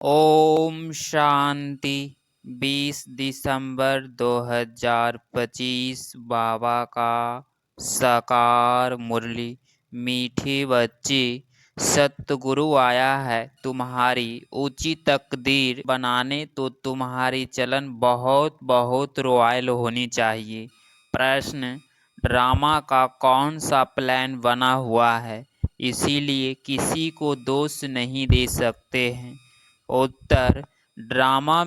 ओम शांति। 20 दिसंबर 2025 बाबा का साकार मुरली। मीठे बच्चे, सतगुरु आया है तुम्हारी ऊंची तकदीर बनाने, तो तुम्हारी चलन बहुत बहुत रॉयल होनी चाहिए। प्रश्न, ड्रामा का कौन सा प्लान बना हुआ है, इसीलिए किसी को दोष नहीं दे सकते हैं। उत्तर, ड्रामा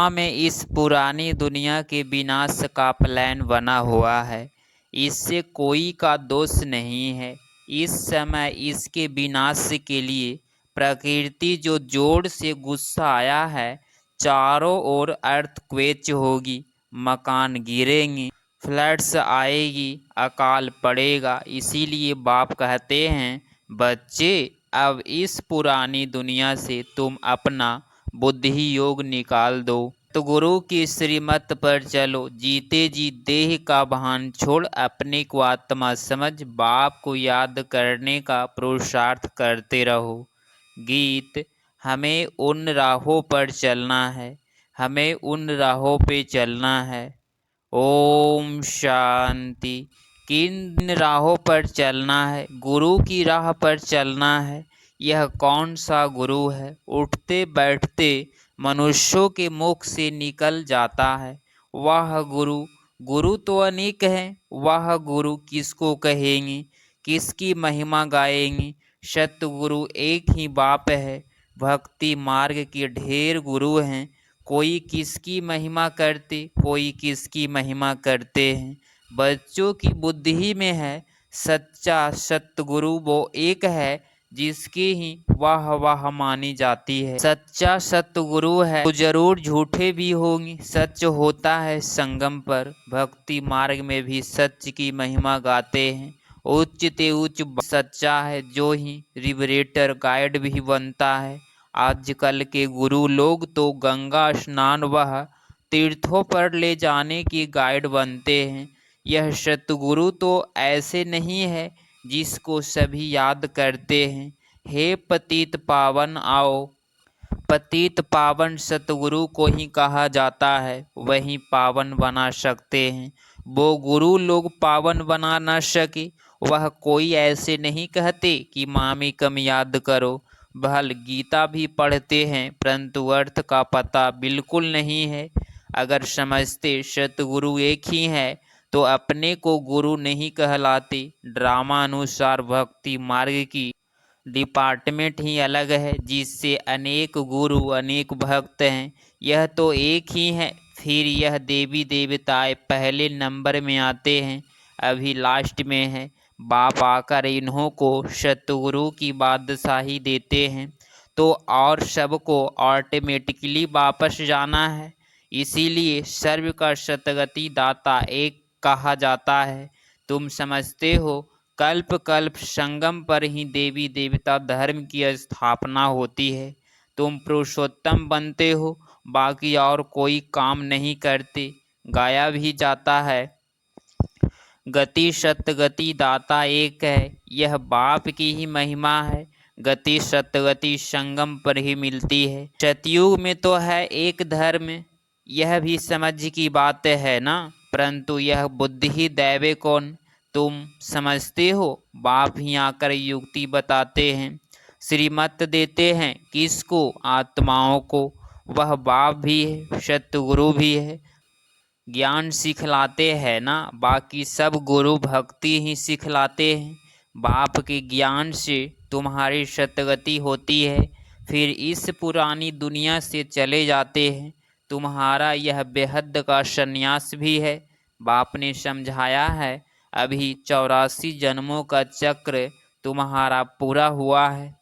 में इस पुरानी दुनिया के विनाश का प्लान बना हुआ है। इससे कोई का दोष नहीं है। इस समय इसके विनाश के लिए प्रकृति जो जोर से गुस्सा आया है, चारों ओर अर्थक्वेक होगी, मकान गिरेंगे, फ्लड्स आएगी, अकाल पड़ेगा। इसीलिए बाप कहते हैं, बच्चे अब इस पुरानी दुनिया से तुम अपना बुद्धि योग निकाल दो, तो गुरु की श्रीमत पर चलो। जीते जी देह का भान छोड़ अपने को आत्मा समझ बाप को याद करने का पुरुषार्थ करते रहो। गीत, हमें उन राहों पर चलना है, हमें उन राहों पे चलना है। ओम शांति। किन राहों पर चलना है? गुरु की राह पर चलना है। यह कौन सा गुरु है? उठते बैठते मनुष्यों के मुख से निकल जाता है, वह गुरु। गुरु तो अनेक हैं, वह गुरु किसको कहेंगे, किसकी महिमा गाएंगे? सतगुरु एक ही बाप है। भक्ति मार्ग के ढेर गुरु हैं, कोई किसकी महिमा करते, कोई किसकी महिमा करते हैं। बच्चों की बुद्धि में है, सच्चा सतगुरु वो एक है जिसकी ही वाह वाह मानी जाती है। सच्चा सतगुरु है तो जरूर झूठे भी होंगे, सच होता है संगम पर। भक्ति मार्ग में भी सच की महिमा गाते हैं। उच्च ते उच्च सच्चा है, जो ही लिबरेटर गाइड भी बनता है। आजकल के गुरु लोग तो गंगा स्नान वह तीर्थों पर ले जाने की गाइड बनते हैं। यह सतगुरु तो ऐसे नहीं है जिसको सभी याद करते हैं। हे पतित पावन आओ। पतित पावन सतगुरु को ही कहा जाता है, वही पावन बना सकते हैं। वो गुरु लोग पावन बना न सके, वह कोई ऐसे नहीं कहते कि मामी कम याद करो। भल गीता भी पढ़ते हैं, परंतु अर्थ का पता बिल्कुल नहीं है। अगर समझते सतगुरु एक ही है तो अपने को गुरु नहीं कहलाते। ड्रामा अनुसार भक्ति मार्ग की डिपार्टमेंट ही अलग है, जिससे अनेक गुरु अनेक भक्त हैं। यह तो एक ही है। फिर यह देवी देवताएं पहले नंबर में आते हैं, अभी लास्ट में है। बाप आकर इन्हों को सतगुरु की बादशाही देते हैं, तो और सबको ऑटोमेटिकली वापस जाना है। इसीलिए सर्व का सतगति दाता एक कहा जाता है। तुम समझते हो, कल्प कल्प संगम पर ही देवी देवता धर्म की स्थापना होती है। तुम पुरुषोत्तम बनते हो, बाकी और कोई काम नहीं करते। गाया भी जाता है, गति सतगति दाता एक है, यह बाप की ही महिमा है। गति सतगति संगम पर ही मिलती है। सतयुग में तो है एक धर्म, यह भी समझ की बात है ना, परंतु यह बुद्धि दैवे कौन? तुम समझते हो? बाप ही आकर युक्ति बताते हैं, श्रीमत देते हैं। किसको? आत्माओं को। वह बाप भी है, सतगुरु भी है। ज्ञान सिखलाते हैं ना, बाकी सब गुरु भक्ति ही सिखलाते हैं। बाप के ज्ञान से तुम्हारी सतगति होती है, फिर इस पुरानी दुनिया से चले जाते हैं। तुम्हारा यह बेहद का संन्यास भी है। बाप ने समझाया है, अभी 84 जन्मों का चक्र तुम्हारा पूरा हुआ है।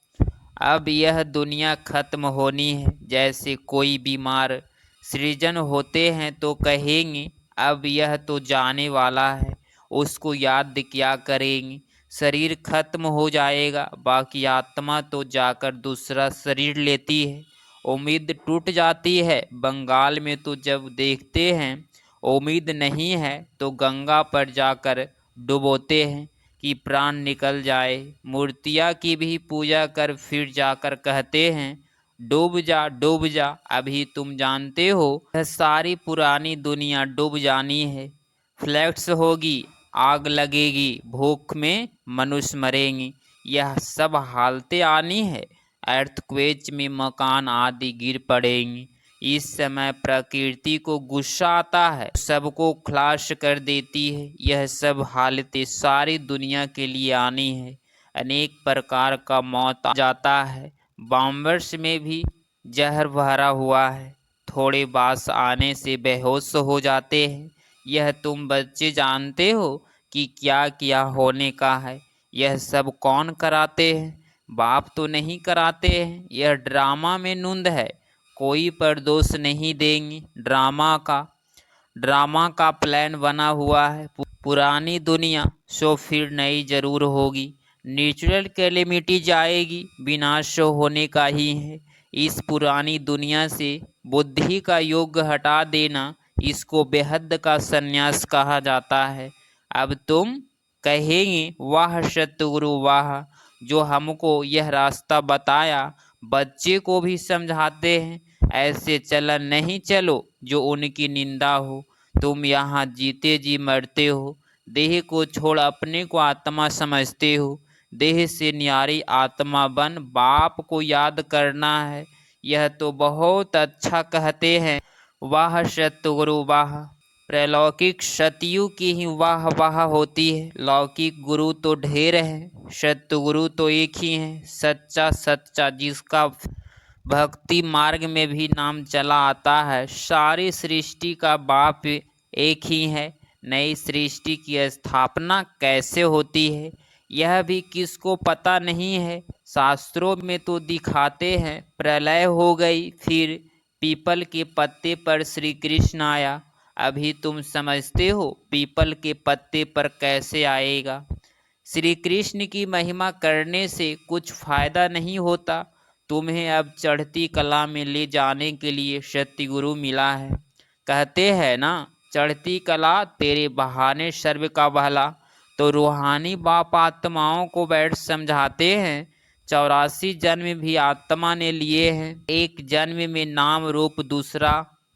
अब यह दुनिया खत्म होनी है। जैसे कोई बीमार सृजन होते हैं तो कहेंगे, अब यह तो जाने वाला है, उसको याद क्या करेंगे। शरीर खत्म हो जाएगा, बाकी आत्मा तो जाकर दूसरा शरीर लेती है। उम्मीद टूट जाती है। बंगाल में तो जब देखते हैं उम्मीद नहीं है, तो गंगा पर जाकर डुबोते हैं कि प्राण निकल जाए। मूर्तियाँ की भी पूजा कर फिर जाकर कहते हैं, डूब जा, अभी तुम जानते हो यह सारी पुरानी दुनिया डूब जानी है। फ्लड्स होगी, आग लगेगी, भूख में मनुष्य मरेंगे, यह सब हालतें आनी है। अर्थक्वेक में मकान आदि गिर पड़ेंगे। इस समय प्रकृति को गुस्सा आता है, सबको खलास कर देती है। यह सब हालतें सारी दुनिया के लिए आनी है। अनेक प्रकार का मौत आ जाता है। बॉम्बर्स में भी जहर भरा हुआ है, थोड़े बास आने से बेहोश हो जाते हैं। यह तुम बच्चे जानते हो कि क्या क्या होने का है। यह सब कौन कराते हैं? बाप तो नहीं कराते हैं। यह ड्रामा में नूंद है, कोई पर दोष नहीं देंगे। ड्रामा का प्लान बना हुआ है। पुरानी दुनिया सो फिर नई जरूर होगी। नेचुरल कैलेमिटी जाएगी, विनाश होने का ही है। इस पुरानी दुनिया से बुद्धि का योग हटा देना, इसको बेहद का संन्यास कहा जाता है। अब तुम कहेंगे, वाह सतगुरु वाह, जो हमको यह रास्ता बताया, बच्चे को भी समझाते हैं। ऐसे चलन नहीं चलो जो उनकी निंदा हो। तुम यहाँ जीते जी मरते हो, देह को छोड़ अपने को आत्मा समझते हो। देह से न्यारी आत्मा बन बाप को याद करना है। यह तो बहुत अच्छा कहते हैं, वाह सतगुरु वाह। प्रलौकिक सतयु की ही वाह वाह होती है। लौकिक गुरु तो ढेर है, सतगुरु तो एक ही है, सच्चा सच्चा, जिसका भक्ति मार्ग में भी नाम चला आता है। सारी सृष्टि का बाप एक ही है। नई सृष्टि की स्थापना कैसे होती है, यह भी किसको पता नहीं है। शास्त्रों में तो दिखाते हैं, प्रलय हो गई, फिर पीपल के पत्ते पर श्री कृष्ण आया। अभी तुम समझते हो पीपल के पत्ते पर कैसे आएगा? श्री कृष्ण की महिमा करने से कुछ फायदा नहीं होता। तुम्हें अब चढ़ती कला में ले जाने के लिए सतगुरु मिला है। कहते हैं ना, चढ़ती कला तेरे बहाने सर्व का भला। तो रूहानी बाप आत्माओं को बैठ समझाते हैं, 84 जन्म भी आत्मा ने लिए हैं। एक जन्म में नाम रूप दूसरा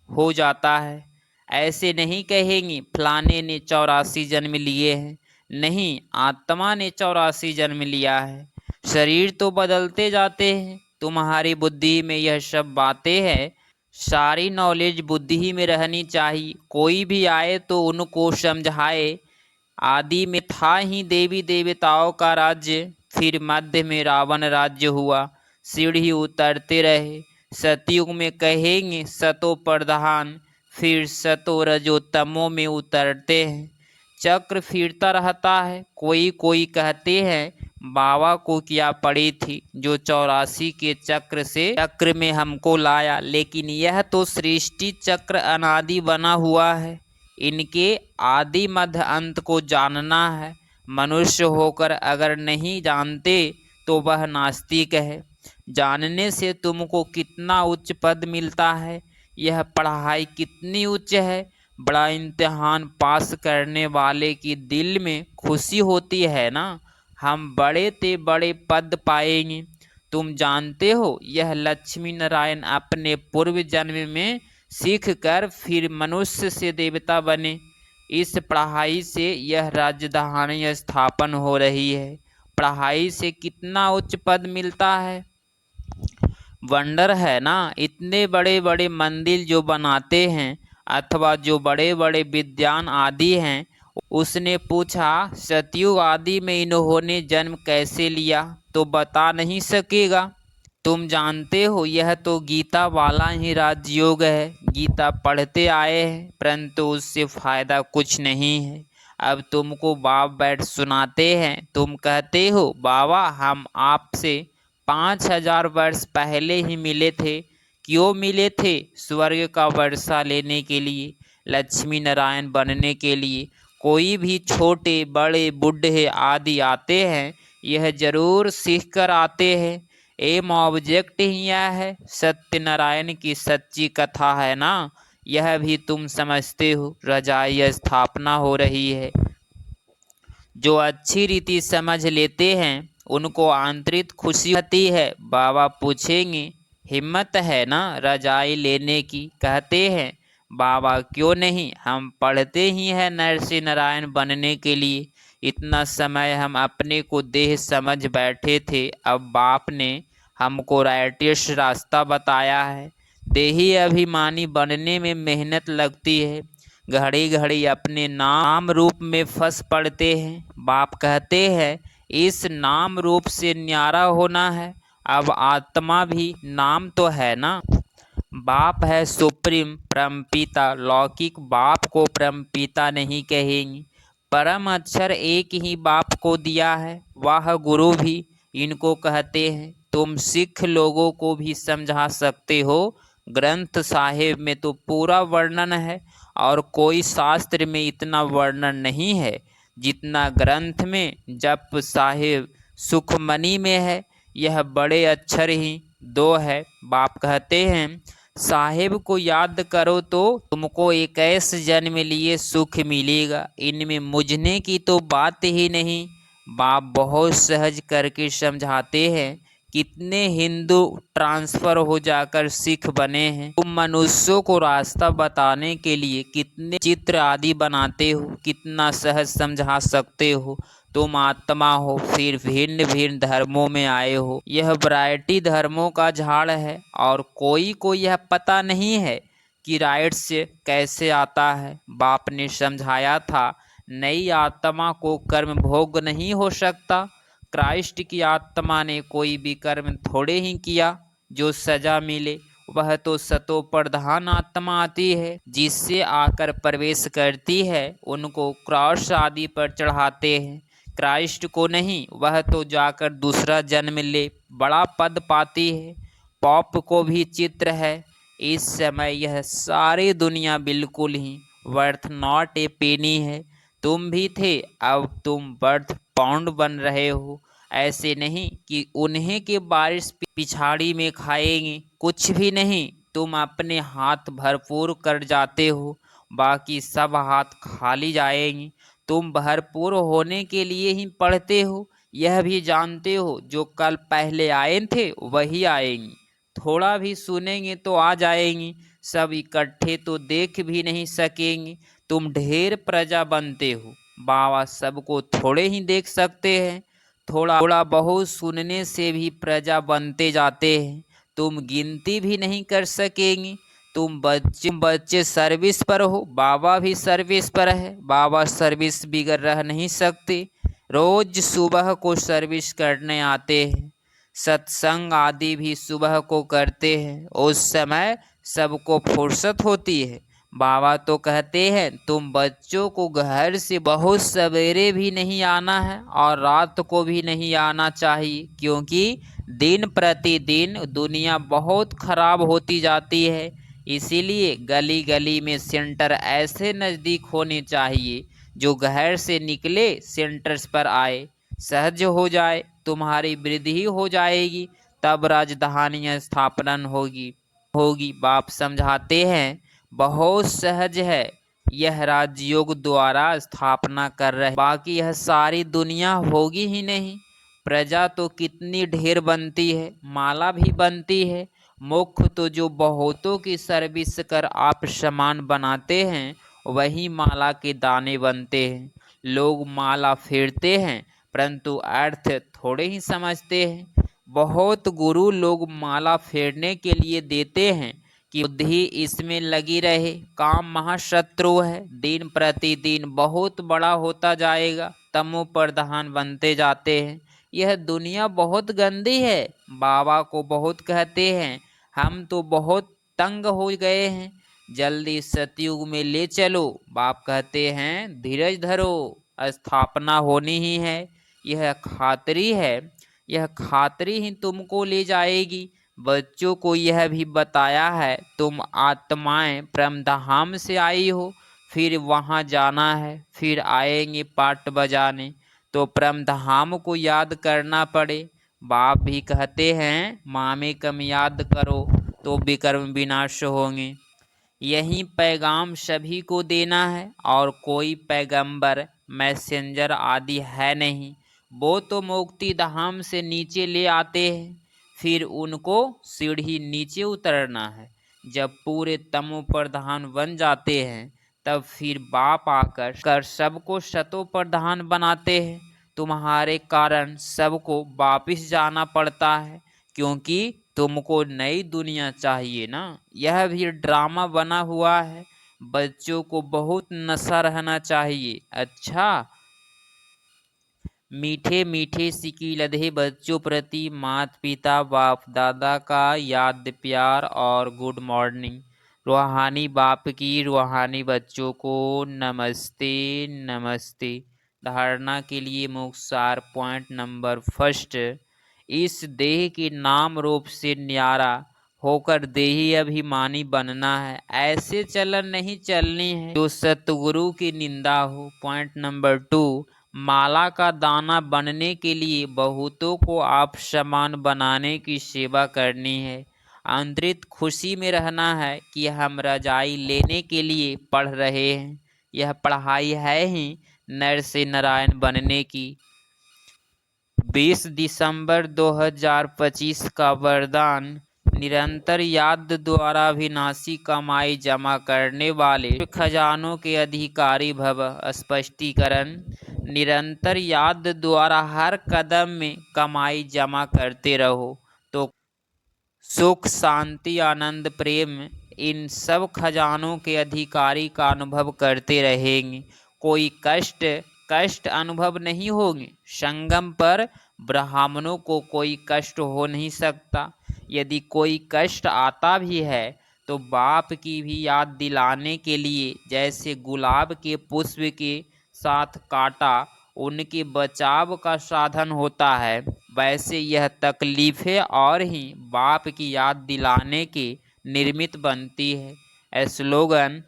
हो जाता है। ऐसे नहीं कहेंगे फलाने ने 84 जन्म लिए हैं। नहीं, आत्मा ने 84 जन्म लिया है। शरीर तो बदलते जाते हैं। तुम्हारी बुद्धि में यह सब बातें हैं। सारी नॉलेज बुद्धि में रहनी चाहिए। कोई भी आए तो उनको समझाए, आदि में था ही देवी देवताओं का राज्य, फिर मध्य में रावण राज्य हुआ, सीढ़ी उतरते रहे। सतयुग में कहेंगे सतो प्रधान, फिर सतो रजो तमो में उतरते हैं। चक्र फिरता रहता है। कोई कहते हैं बाबा को क्या पड़ी थी जो 84 के चक्र में हमको लाया। लेकिन यह तो सृष्टि चक्र अनादि बना हुआ है। इनके आदि मध्य अंत को जानना है। मनुष्य होकर अगर नहीं जानते तो वह नास्तिक है। जानने से तुमको कितना उच्च पद मिलता है, यह पढ़ाई कितनी उच्च है। बड़ा इम्तिहान पास करने वाले की दिल में खुशी होती है ना, हम बड़े ते बड़े पद पाएंगे। तुम जानते हो यह लक्ष्मी नारायण अपने पूर्व जन्म में सीख कर फिर मनुष्य से देवता बने। इस पढ़ाई से यह राजधानी स्थापन हो रही है। पढ़ाई से कितना उच्च पद मिलता है, वंडर है ना। इतने बड़े बड़े मंदिर जो बनाते हैं अथवा जो बड़े बड़े विद्वान आदि हैं, उसने पूछा सतयुग आदि में इन्होंने जन्म कैसे लिया, तो बता नहीं सकेगा। तुम जानते हो यह तो गीता वाला ही राजयोग है। गीता पढ़ते आए हैं परंतु उससे फायदा कुछ नहीं है। अब तुमको बाप बैठ सुनाते हैं। तुम कहते हो बाबा हम आपसे 5000 वर्ष पहले ही मिले थे। क्यों मिले थे? स्वर्ग का वर्षा लेने के लिए, लक्ष्मी नारायण बनने के लिए। कोई भी छोटे बड़े बूढ़े आदि आते हैं, यह जरूर सीख कर आते हैं। एम ऑब्जेक्ट ही यह है। सत्यनारायण की सच्ची कथा है ना, यह भी तुम समझते हो। रजाई स्थापना हो रही है। जो अच्छी रीति समझ लेते हैं उनको आंतरिक खुशी होती है। बाबा पूछेंगे, हिम्मत है ना रजाई लेने की? कहते हैं बाबा क्यों नहीं, हम पढ़ते ही हैं नरसिंह नारायण बनने के लिए। इतना समय हम अपने को देह समझ बैठे थे, अब बाप ने हमको राइटिश रास्ता बताया है। देही अभिमानी बनने में मेहनत लगती है, घड़ी घड़ी अपने नाम रूप में फंस पड़ते हैं। बाप कहते हैं इस नाम रूप से न्यारा होना है। अब आत्मा भी नाम तो है ना। बाप है सुप्रीम परमपिता, लौकिक बाप को परमपिता नहीं कहेंगे। परम अक्षर एक ही बाप को दिया है, वह गुरु भी इनको कहते हैं। तुम सिख लोगों को भी समझा सकते हो, ग्रंथ साहिब में तो पूरा वर्णन है और कोई शास्त्र में इतना वर्णन नहीं है जितना ग्रंथ में जप साहिब सुखमनी में है। यह बड़े अक्षर ही दो है। बाप कहते हैं साहिब को याद करो तो तुमको 21 जन्म लिए सुख मिलेगा, इनमें मुझने की तो बात ही नहीं। बाप बहुत सहज करके समझाते हैं। कितने हिंदू ट्रांसफर हो जाकर सिख बने हैं। तुम मनुष्यों को रास्ता बताने के लिए कितने चित्र आदि बनाते हो, कितना सहज समझा सकते हो। तुम आत्मा हो, फिर भिन्न भिन्न धर्मों में आए हो। यह वैरायटी धर्मों का झाड़ है और कोई को यह पता नहीं है कि राइट से कैसे आता है। बाप ने समझाया था नई आत्मा को कर्म भोग नहीं हो सकता। क्राइस्ट की आत्मा ने कोई भी कर्म थोड़े ही किया जो सजा मिले। वह तो सतो प्रधान आत्मा आती है, जिससे आकर प्रवेश करती है उनको क्रॉस आदि पर चढ़ाते हैं। क्राइस्ट को नहीं, वह तो जाकर दूसरा जन्म ले बड़ा पद पाती है। पॉप को भी चित्र है। इस समय यह सारी दुनिया बिल्कुल ही वर्थ नॉट ए पेनी है। तुम भी थे, अब तुम वर्थ पाउंड बन रहे हो। ऐसे नहीं कि उन्हें के बारिश पिछाड़ी में खाएंगे, कुछ भी नहीं। तुम अपने हाथ भरपूर कर जाते हो, बाकी सब हाथ खाली जाएंगे। तुम भरपूर होने के लिए ही पढ़ते हो, यह भी जानते हो जो कल पहले आए थे वही आएंगी। थोड़ा भी सुनेंगे तो आ जाएंगी, सब इकट्ठे तो देख भी नहीं सकेंगे। तुम ढेर प्रजा बनते हो, बाबा सबको थोड़े ही देख सकते हैं। थोड़ा थोड़ा बहुत सुनने से भी प्रजा बनते जाते हैं, तुम गिनती भी नहीं कर सकेंगे। तुम बच्चे सर्विस पर हो, बाबा भी सर्विस पर है। बाबा सर्विस बिगड़ रह नहीं सकते, रोज सुबह को सर्विस करने आते हैं। सत्संग आदि भी सुबह को करते हैं, उस समय सबको फुर्सत होती है। बाबा तो कहते हैं तुम बच्चों को घर से बहुत सवेरे भी नहीं आना है और रात को भी नहीं आना चाहिए, क्योंकि दिन प्रतिदिन दुनिया बहुत खराब होती जाती है। इसीलिए गली गली में सेंटर ऐसे नज़दीक होने चाहिए जो घर से निकले सेंटर्स पर आए, सहज हो जाए, तुम्हारी वृद्धि हो जाएगी, तब राजधानी स्थापना होगी। बाप समझाते हैं बहुत सहज है, यह राजयोग द्वारा स्थापना कर रहे, बाकी यह सारी दुनिया होगी ही नहीं। प्रजा तो कितनी ढेर बनती है, माला भी बनती है। मुख्य तो जो बहुतों की सर्विस कर आप समान बनाते हैं, वही माला के दाने बनते हैं। लोग माला फेरते हैं परंतु अर्थ थोड़े ही समझते हैं। बहुत गुरु लोग माला फेरने के लिए देते हैं कि बुद्धि इसमें लगी रहे। काम महाशत्रु है, दिन प्रतिदिन बहुत बड़ा होता जाएगा, तमो प्रधान बनते जाते हैं। यह दुनिया बहुत गंदी है। बाबा को बहुत कहते हैं हम तो बहुत तंग हो गए हैं, जल्दी सतयुग में ले चलो। बाप कहते हैं धीरज धरो, स्थापना होनी ही है। यह खातरी है, यह खातरी ही तुमको ले जाएगी। बच्चों को यह भी बताया है तुम आत्माएं परमधाम से आई हो, फिर वहाँ जाना है, फिर आएंगे पाट बजाने, तो परमधाम को याद करना पड़े। बाप भी कहते हैं मामे कम याद करो तो विकर्म विनाश होंगे। यही पैगाम सभी को देना है और कोई पैगंबर मैसेंजर आदि है नहीं। वो तो मुक्ति धाम से नीचे ले आते हैं, फिर उनको सीढ़ी नीचे उतरना है। जब पूरे तमो प्रधान बन जाते हैं तब फिर बाप आकर सबको शतो प्रधान बनाते हैं। तुम्हारे कारण सबको वापिस जाना पड़ता है, क्योंकि तुमको नई दुनिया चाहिए ना। यह भी ड्रामा बना हुआ है। बच्चों को बहुत नशा रहना चाहिए। अच्छा, मीठे मीठे सिकीलधे बच्चों प्रति माता पिता बाप दादा का याद प्यार और गुड मॉर्निंग। रूहानी बाप की रूहानी बच्चों को नमस्ते नमस्ते। धारणा के लिए मुख्य पॉइंट नंबर फर्स्ट, इस देह के नाम रूप से न्यारा होकर देही अभिमानी बनना है। ऐसे चलन नहीं चलनी है जो सतगुरु की निंदा हो। पॉइंट नंबर टू, माला का दाना बनने के लिए बहुतों को आप समान बनाने की सेवा करनी है। आंतरिक खुशी में रहना है कि हम रजाई लेने के लिए पढ़ रहे हैं। यह पढ़ाई है ही नर से नारायण बनने की। 20 दिसंबर 2025 का वरदान, निरंतर याद द्वारा अविनाशी कमाई जमा करने वाले खजानों के अधिकारी भव। स्पष्टीकरण, निरंतर याद द्वारा हर कदम में कमाई जमा करते रहो तो सुख शांति आनंद प्रेम इन सब खजानों के अधिकारी का अनुभव करते रहेंगे। कोई कष्ट अनुभव नहीं होंगे। संगम पर ब्राह्मणों को कोई कष्ट हो नहीं सकता। यदि कोई कष्ट आता भी है तो बाप की भी याद दिलाने के लिए, जैसे गुलाब के पुष्प के साथ कांटा उनके बचाव का साधन होता है, वैसे यह तकलीफें और ही बाप की याद दिलाने के निर्मित बनती है। स्लोगन,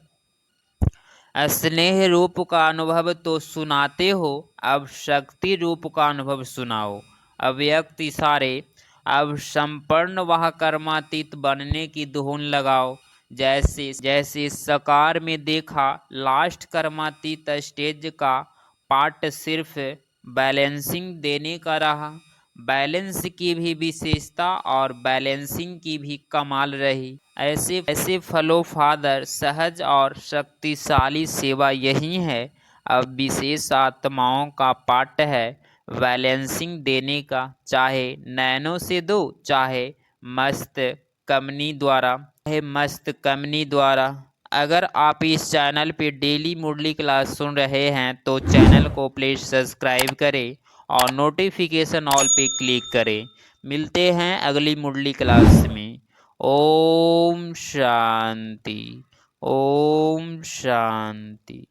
स्नेह रूप का अनुभव तो सुनाते हो, अब शक्ति रूप का अनुभव सुनाओ। अव्यक्त इशारे, अब संपन्न वह कर्मातीत बनने की धुन लगाओ। जैसे जैसे सकार में देखा, लास्ट कर्मातीत स्टेज का पार्ट सिर्फ बैलेंसिंग देने का रहा। बैलेंस की भी विशेषता और बैलेंसिंग की भी कमाल रही। ऐसे फलो फादर सहज और शक्तिशाली सेवा यही है। अब विशेष आत्माओं का पाठ है बैलेंसिंग देने का, चाहे नैनो से दो, चाहे मस्त कमनी द्वारा। अगर आप इस चैनल पे डेली मुरली क्लास सुन रहे हैं तो चैनल को प्लीज़ सब्सक्राइब करें और नोटिफिकेशन ऑल पे क्लिक करें। मिलते हैं अगली मुरली क्लास में। ओम शांति, ओम शांति।